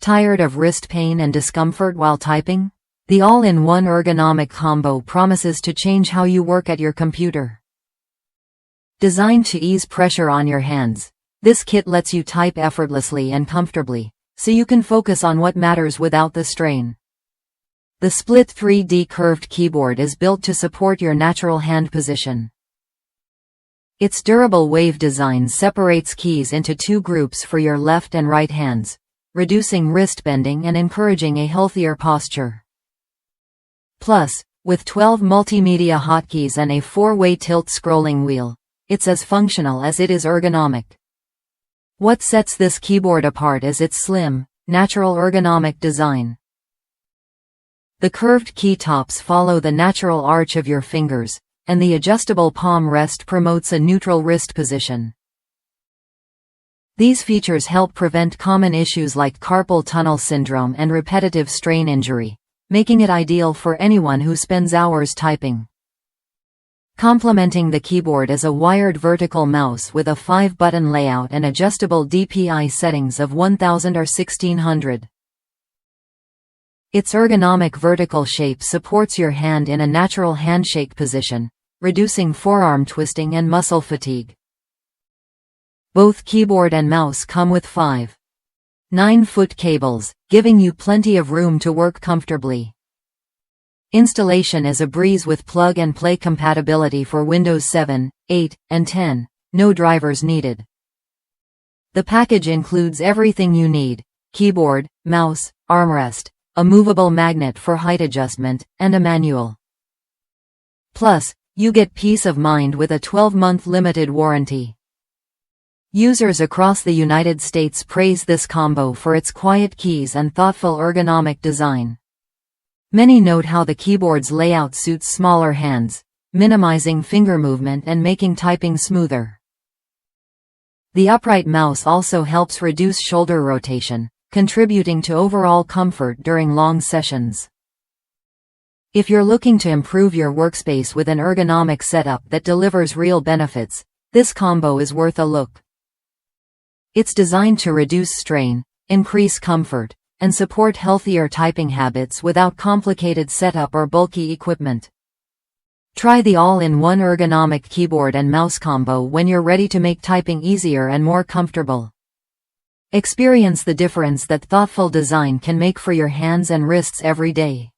Tired of wrist pain and discomfort while typing? The all-in-one ergonomic combo promises to change how you work at your computer. Designed to ease pressure on your hands, this kit lets you type effortlessly and comfortably, so you can focus on what matters without the strain. The split 3D curved keyboard is built to support your natural hand position. Its durable wave design separates keys into two groups for your left and right hands, reducing wrist bending and encouraging a healthier posture. Plus, with 12 multimedia hotkeys and a 4-way tilt scrolling wheel, it's as functional as it is ergonomic. What sets this keyboard apart is its slim, natural ergonomic design. The curved key tops follow the natural arch of your fingers, and the adjustable palm rest promotes a neutral wrist position. These features help prevent common issues like carpal tunnel syndrome and repetitive strain injury, making it ideal for anyone who spends hours typing. Complementing the keyboard is a wired vertical mouse with a 5-button layout and adjustable DPI settings of 1000 or 1600. Its ergonomic vertical shape supports your hand in a natural handshake position, reducing forearm twisting and muscle fatigue. Both keyboard and mouse come with 5 9-foot cables, giving you plenty of room to work comfortably. Installation is a breeze with plug-and-play compatibility for Windows 7, 8, and 10, no drivers needed. The package includes everything you need: keyboard, mouse, armrest, a movable magnet for height adjustment, and a manual. Plus, you get peace of mind with a 12-month limited warranty. Users across the United States praise this combo for its quiet keys and thoughtful ergonomic design. Many note how the keyboard's layout suits smaller hands, minimizing finger movement and making typing smoother. The upright mouse also helps reduce shoulder rotation, contributing to overall comfort during long sessions. If you're looking to improve your workspace with an ergonomic setup that delivers real benefits, this combo is worth a look. It's designed to reduce strain, increase comfort, and support healthier typing habits without complicated setup or bulky equipment. Try the all-in-one ergonomic keyboard and mouse combo when you're ready to make typing easier and more comfortable. Experience the difference that thoughtful design can make for your hands and wrists every day.